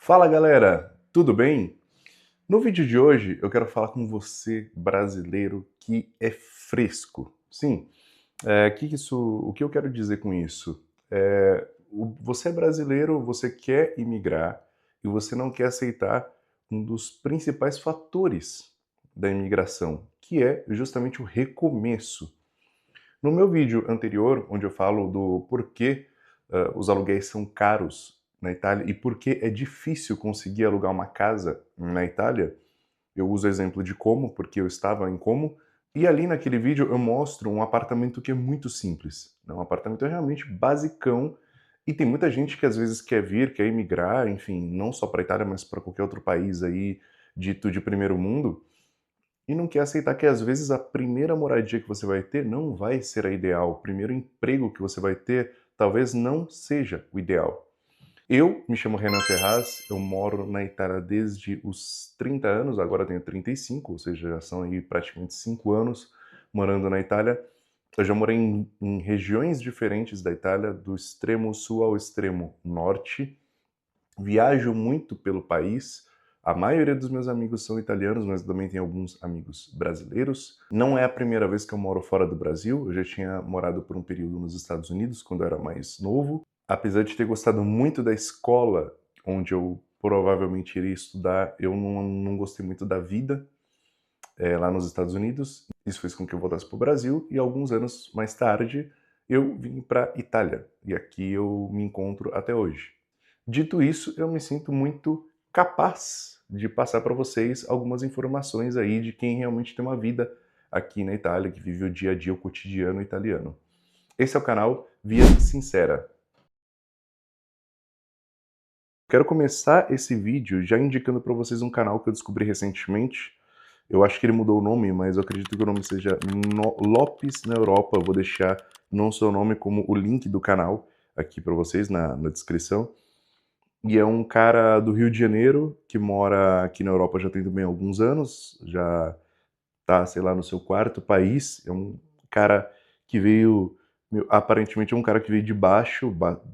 Fala galera, tudo bem? No vídeo de hoje eu quero falar com você, brasileiro, que é fresco. Sim, o que eu quero dizer com isso? Você é brasileiro, você quer imigrar e você não quer aceitar um dos principais fatores da imigração, que é justamente o recomeço. No meu vídeo anterior, onde eu falo do porquê os aluguéis são caros na Itália e por que é difícil conseguir alugar uma casa na Itália, eu uso o exemplo de Como, porque eu estava em Como, e ali naquele vídeo eu mostro um apartamento que é muito simples. Um apartamento realmente basicão, e tem muita gente que às vezes quer vir, quer emigrar, enfim, não só para a Itália, mas para qualquer outro país aí dito de primeiro mundo, e não quer aceitar que às vezes a primeira moradia que você vai ter não vai ser a ideal, o primeiro emprego que você vai ter talvez não seja o ideal. Eu me chamo Renan Ferraz, eu moro na Itália desde os 30 anos, agora tenho 35, ou seja, já são aí praticamente 5 anos morando na Itália. Eu já morei em regiões diferentes da Itália, do extremo sul ao extremo norte. Viajo muito pelo país. A maioria dos meus amigos são italianos, mas também tenho alguns amigos brasileiros. Não é a primeira vez que eu moro fora do Brasil, eu já tinha morado por um período nos Estados Unidos, quando eu era mais novo. Apesar de ter gostado muito da escola onde eu provavelmente iria estudar, eu não gostei muito da vida lá nos Estados Unidos. Isso fez com que eu voltasse para o Brasil e alguns anos mais tarde eu vim para Itália e aqui eu me encontro até hoje. Dito isso, eu me sinto muito capaz de passar para vocês algumas informações aí de quem realmente tem uma vida aqui na Itália, que vive o dia a dia, o cotidiano italiano. Esse é o canal Via Sincera. Quero começar esse vídeo já indicando para vocês um canal que eu descobri recentemente. Eu acho que ele mudou o nome, mas eu acredito que o nome seja Lopes na Europa. Eu vou deixar não só o nome, como o link do canal aqui para vocês na descrição. E é um cara do Rio de Janeiro, que mora aqui na Europa já tem também alguns anos, já tá, sei lá, no seu quarto país. É um cara que veio, aparentemente é um cara que veio de baixo,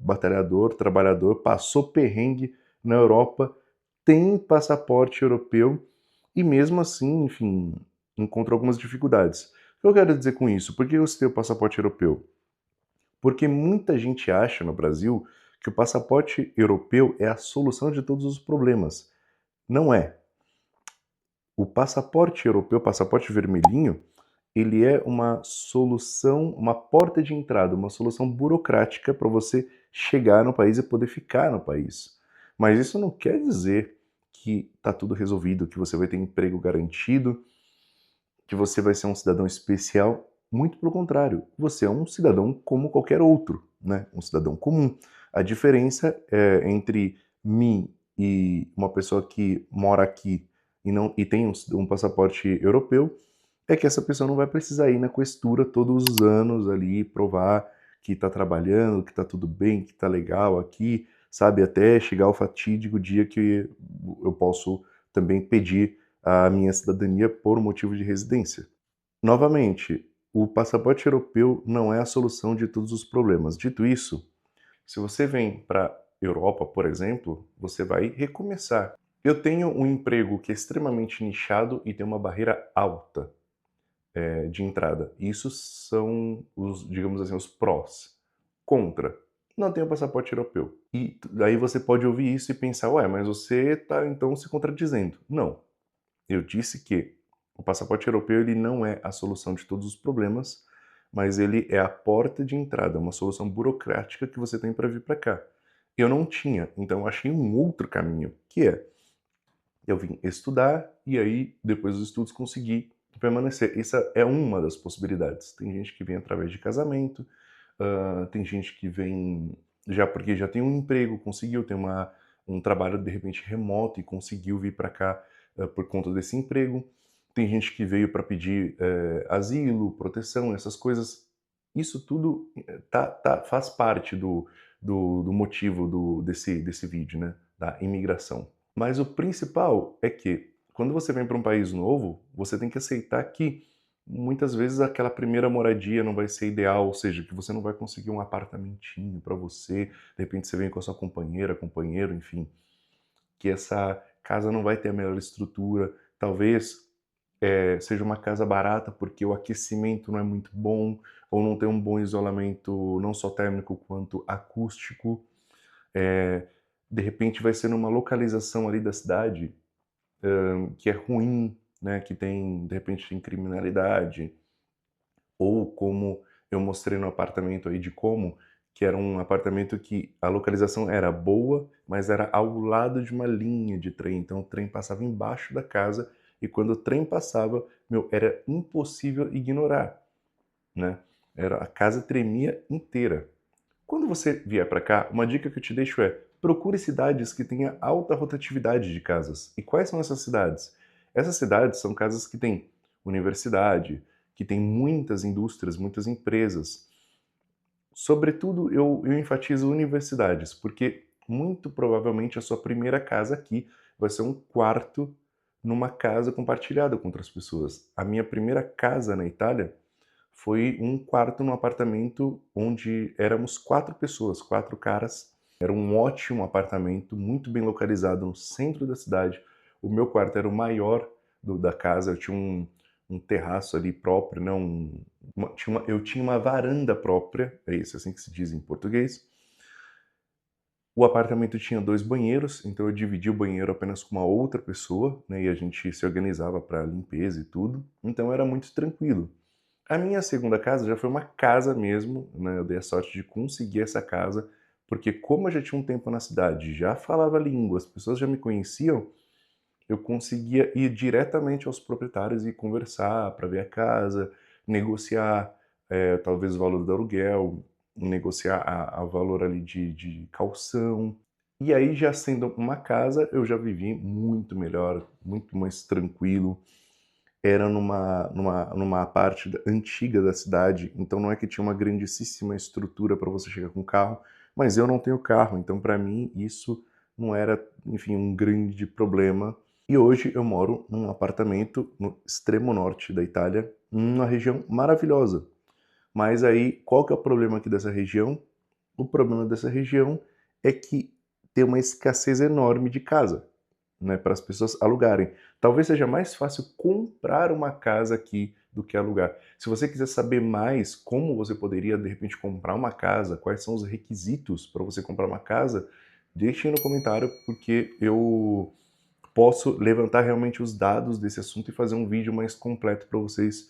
batalhador, trabalhador, passou perrengue na Europa, tem passaporte europeu e mesmo assim, enfim, encontrou algumas dificuldades. O que eu quero dizer com isso? Por que você tem o passaporte europeu? Porque muita gente acha no Brasil que o passaporte europeu é a solução de todos os problemas. Não é. O passaporte europeu, o passaporte vermelhinho, ele é uma solução, uma porta de entrada, uma solução burocrática para você chegar no país e poder ficar no país. Mas isso não quer dizer que está tudo resolvido, que você vai ter emprego garantido, que você vai ser um cidadão especial. Muito pelo contrário, você é um cidadão como qualquer outro, né? Um cidadão comum. A diferença entre mim e uma pessoa que mora aqui e tem um passaporte europeu é que essa pessoa não vai precisar ir na questura todos os anos ali provar que está trabalhando, que está tudo bem, que está legal aqui, sabe? Até chegar o fatídico dia que eu posso também pedir a minha cidadania por motivo de residência. Novamente, o passaporte europeu não é a solução de todos os problemas. Dito isso, se você vem para a Europa, por exemplo, você vai recomeçar. Eu tenho um emprego que é extremamente nichado e tem uma barreira alta de entrada. Isso são os, digamos assim, os prós. Contra, não tenho passaporte europeu. E daí você pode ouvir isso e pensar, ué, mas você está então se contradizendo. Não. Eu disse que o passaporte europeu ele não é a solução de todos os problemas, mas ele é a porta de entrada, uma solução burocrática que você tem para vir para cá. Eu não tinha, então eu achei um outro caminho, que é eu vim estudar e aí depois dos estudos consegui permanecer. Essa é uma das possibilidades. Tem gente que vem através de casamento, tem gente que vem já porque já tem um emprego, conseguiu ter um trabalho de repente remoto e conseguiu vir para cá por conta desse emprego. Tem gente que veio para pedir asilo, proteção, essas coisas. Isso tudo faz parte do motivo desse vídeo, né? Da imigração. Mas o principal é que quando você vem para um país novo, você tem que aceitar que muitas vezes aquela primeira moradia não vai ser ideal, ou seja, que você não vai conseguir um apartamentinho para você, de repente você vem com a sua companheira, companheiro, enfim, que essa casa não vai ter a melhor estrutura, talvez seja uma casa barata porque o aquecimento não é muito bom, ou não tem um bom isolamento não só térmico quanto acústico. De repente vai ser numa localização ali da cidade que é ruim, né, que tem, de repente, tem criminalidade, ou como eu mostrei no apartamento aí de Como, que era um apartamento que a localização era boa, mas era ao lado de uma linha de trem, então o trem passava embaixo da casa e quando o trem passava, meu, era impossível ignorar, né? A casa tremia inteira. Quando você vier para cá, uma dica que eu te deixo é: procure cidades que tenha alta rotatividade de casas. E quais são essas cidades? Essas cidades são casas que têm universidade, que têm muitas indústrias, muitas empresas. Sobretudo, eu enfatizo universidades, porque muito provavelmente a sua primeira casa aqui vai ser um quarto numa casa compartilhada com outras pessoas. A minha primeira casa na Itália foi um quarto num apartamento onde éramos 4 pessoas, 4 caras. Era um ótimo apartamento, muito bem localizado no centro da cidade. O meu quarto era o maior da casa, eu tinha um terraço ali próprio, né, eu tinha uma varanda própria, é isso, assim que se diz em português. O apartamento tinha 2 banheiros, então eu dividi o banheiro apenas com uma outra pessoa, né, e a gente se organizava para limpeza e tudo, então era muito tranquilo. A minha segunda casa já foi uma casa mesmo, né, eu dei a sorte de conseguir essa casa, porque como eu já tinha um tempo na cidade, já falava a língua, as pessoas já me conheciam, eu conseguia ir diretamente aos proprietários e conversar para ver a casa, negociar, talvez o valor do aluguel, negociar a valor ali de caução. E aí já sendo uma casa, eu já vivi muito melhor, muito mais tranquilo. Era numa parte antiga da cidade, então não é que tinha uma grandíssima estrutura para você chegar com carro, mas eu não tenho carro, então para mim isso não era, enfim, um grande problema. E hoje eu moro num apartamento no extremo norte da Itália, numa região maravilhosa. Mas aí, qual que é o problema aqui dessa região? O problema dessa região é que tem uma escassez enorme de casa, né, para as pessoas alugarem. Talvez seja mais fácil comprar uma casa aqui do que alugar. Se você quiser saber mais como você poderia, de repente, comprar uma casa, quais são os requisitos para você comprar uma casa, deixe aí no comentário, porque eu posso levantar realmente os dados desse assunto e fazer um vídeo mais completo para vocês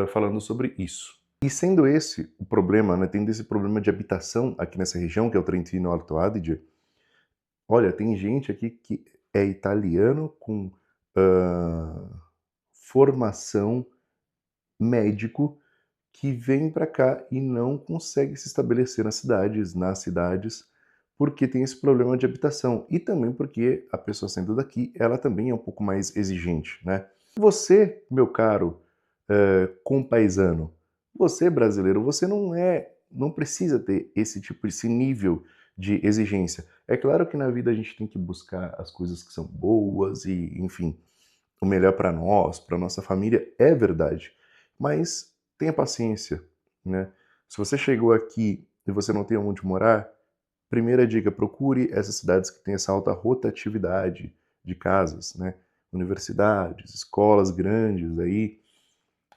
falando sobre isso. E sendo esse o problema, né, tendo esse problema de habitação aqui nessa região, que é o Trentino Alto Adige, olha, tem gente aqui que é italiano com hã, formação, médico, que vem para cá e não consegue se estabelecer nas cidades, porque tem esse problema de habitação. E também porque a pessoa saindo daqui, ela também é um pouco mais exigente, né. Você, meu caro, compaisano, você brasileiro, você não precisa ter esse nível de exigência. É claro que na vida a gente tem que buscar as coisas que são boas e, enfim, o melhor para nós, para nossa família, é verdade. Mas tenha paciência, né. Se você chegou aqui e você não tem onde morar, primeira dica, procure essas cidades que têm essa alta rotatividade de casas, né, universidades, escolas grandes aí.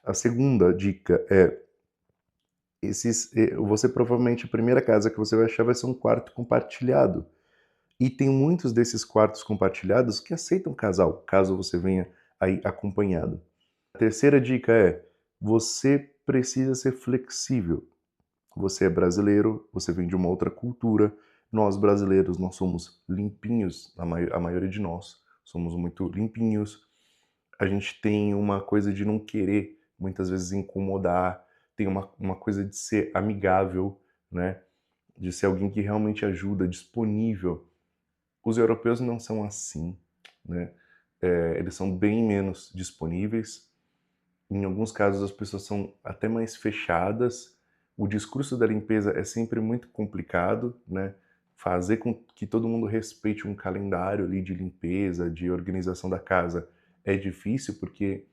A segunda dica é você provavelmente a primeira casa que você vai achar vai ser um quarto compartilhado. E tem muitos desses quartos compartilhados que aceitam casal, caso você venha aí acompanhado. A terceira dica é: você precisa ser flexível. Você é brasileiro, você vem de uma outra cultura. Nós brasileiros, nós somos limpinhos, a maioria de nós somos muito limpinhos. A gente tem uma coisa de não querer, muitas vezes, incomodar, tem uma coisa de ser amigável, né, de ser alguém que realmente ajuda, disponível. Os europeus não são assim, né, eles são bem menos disponíveis. Em alguns casos, as pessoas são até mais fechadas. O discurso da limpeza é sempre muito complicado, né, fazer com que todo mundo respeite um calendário ali de limpeza, de organização da casa, é difícil, porque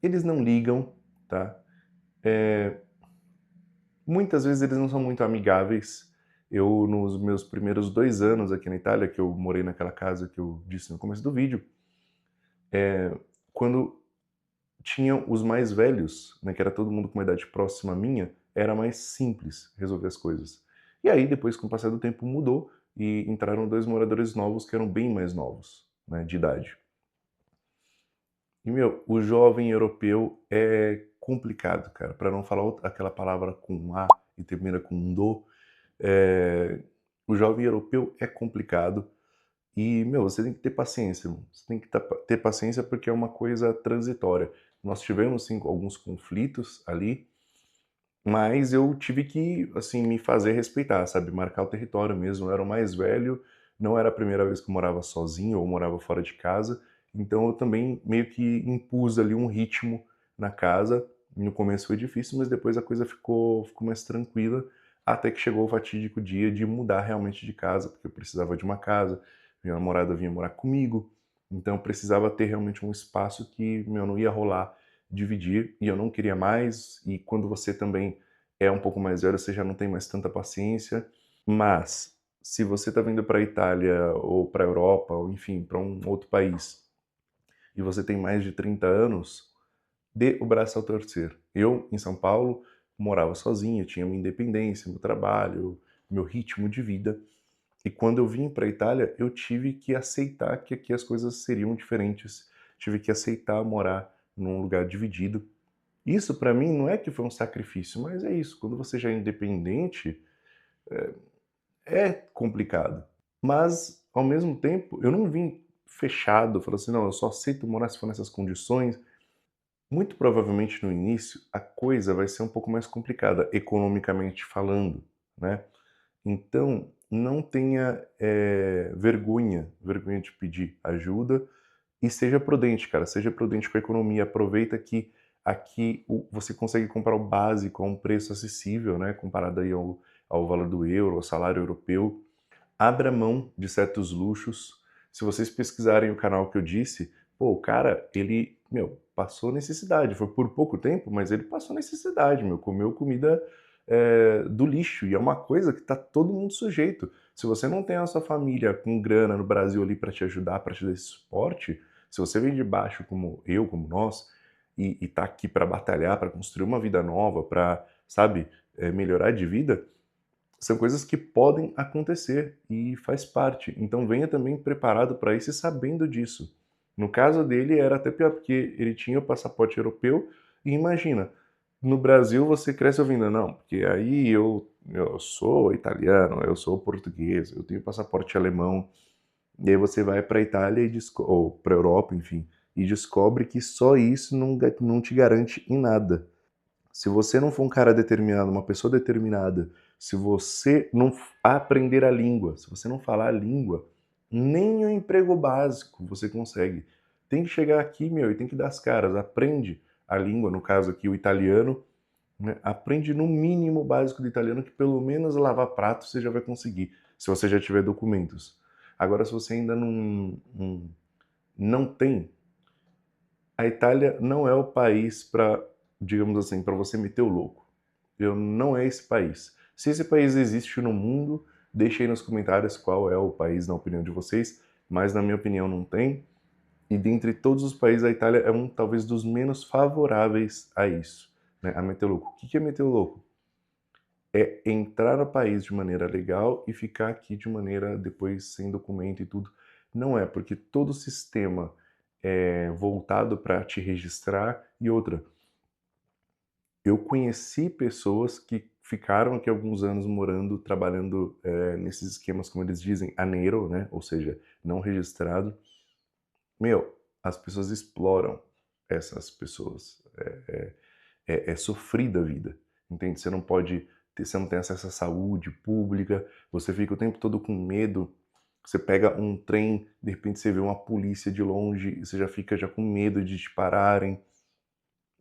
eles não ligam, tá. Muitas vezes eles não são muito amigáveis, Nos meus primeiros 2 anos aqui na Itália, que eu morei naquela casa que eu disse no começo do vídeo, quando tinham os mais velhos, né, que era todo mundo com uma idade próxima à minha, era mais simples resolver as coisas. E aí depois, com o passar do tempo, mudou e entraram 2 moradores novos que eram bem mais novos, né, de idade. E, meu, o jovem europeu é complicado, cara, para não falar aquela palavra com A e termina com um do. O jovem europeu é complicado e, meu, você tem que ter paciência, irmão. Você tem que ter paciência porque é uma coisa transitória. Nós tivemos, sim, alguns conflitos ali, mas eu tive que, assim, me fazer respeitar, sabe? Marcar o território mesmo. Eu era o mais velho, não era a primeira vez que eu morava sozinho ou morava fora de casa, então eu também meio que impus ali um ritmo na casa. No começo foi difícil, mas depois a coisa ficou mais tranquila, até que chegou o fatídico dia de mudar realmente de casa, porque eu precisava de uma casa, minha namorada vinha morar comigo, então eu precisava ter realmente um espaço que, meu, não ia rolar dividir, e eu não queria mais, e quando você também é um pouco mais velho, você já não tem mais tanta paciência. Mas, se você está vindo para a Itália, ou para a Europa, ou enfim, para um outro país, e você tem mais de 30 anos, dê o braço ao torcer. Eu, em São Paulo, morava sozinho, tinha minha independência, meu trabalho, meu ritmo de vida, e quando eu vim para a Itália, eu tive que aceitar que aqui as coisas seriam diferentes, tive que aceitar morar num lugar dividido. Isso para mim não é que foi um sacrifício, mas é isso, quando você já é independente, é complicado. Mas, ao mesmo tempo, eu não vim fechado, falando assim: "Não, eu só aceito morar se for nessas condições". Muito provavelmente no início a coisa vai ser um pouco mais complicada, economicamente falando, né. Então, não tenha, vergonha de pedir ajuda. E seja prudente, cara, seja prudente com a economia. Aproveita que aqui você consegue comprar o básico a um preço acessível, né, comparado aí ao valor do euro, ao salário europeu. Abra mão de certos luxos. Se vocês pesquisarem o canal que eu disse, pô, o cara, ele, meu, passou necessidade. Foi por pouco tempo, mas ele passou necessidade, meu. Comeu comida do lixo. E é uma coisa que tá todo mundo sujeito. Se você não tem a sua família com grana no Brasil ali para te ajudar, para te dar esse suporte, se você vem de baixo como eu, como nós, e tá aqui para batalhar, para construir uma vida nova, para, sabe, melhorar de vida, são coisas que podem acontecer e faz parte. Então venha também preparado para isso e sabendo disso. No caso dele era até pior, porque ele tinha o passaporte europeu e imagina, no Brasil você cresce ouvindo, não, porque aí eu sou italiano, eu sou português, eu tenho passaporte alemão, e aí você vai para a Itália ou para a Europa, enfim, e descobre que só isso não te garante em nada. Se você não for um cara determinado, uma pessoa determinada, se você não aprender a língua, se você não falar a língua, nem o emprego básico você consegue. Tem que chegar aqui, meu, e tem que dar as caras. Aprende a língua, no caso aqui o italiano, né? Aprende no mínimo básico do italiano, que pelo menos lavar prato você já vai conseguir, se você já tiver documentos. Agora, se você ainda não tem, a Itália não é o país para, digamos assim, para você meter o louco. Não é esse país. Se esse país existe no mundo, deixe aí nos comentários qual é o país na opinião de vocês, mas na minha opinião não tem. E dentre todos os países, a Itália é um talvez dos menos favoráveis a isso, né, a meter o louco. O que é meter o louco? É entrar no país de maneira legal e ficar aqui de maneira depois sem documento e tudo. Não é, porque todo o sistema é voltado para te registrar. E outra, eu conheci pessoas que ficaram aqui alguns anos morando, trabalhando nesses esquemas, como eles dizem, aneiro, né? Ou seja, não registrado. Meu, as pessoas exploram essas pessoas. É sofrida a vida, entende? Você não tem acesso à saúde pública, você fica o tempo todo com medo. Você pega um trem, de repente você vê uma polícia de longe, e você já fica com medo de te pararem.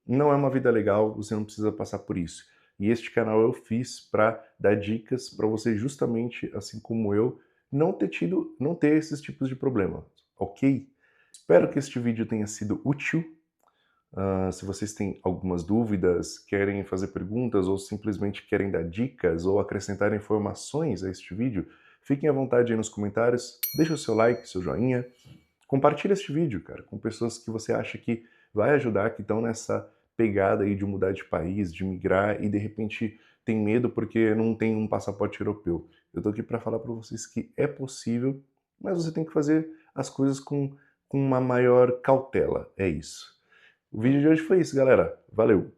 Não é uma vida legal, você não precisa passar por isso. E este canal eu fiz para dar dicas para você justamente, assim como eu, não ter esses tipos de problema, ok? Espero que este vídeo tenha sido útil. Se vocês têm algumas dúvidas, querem fazer perguntas ou simplesmente querem dar dicas ou acrescentar informações a este vídeo, fiquem à vontade aí nos comentários, deixa o seu like, seu joinha, compartilha este vídeo, cara, com pessoas que você acha que vai ajudar, que estão nessa pegada aí de mudar de país, de migrar e de repente tem medo porque não tem um passaporte europeu. Eu tô aqui para falar para vocês que é possível, mas você tem que fazer as coisas com uma maior cautela, é isso. O vídeo de hoje foi isso, galera. Valeu!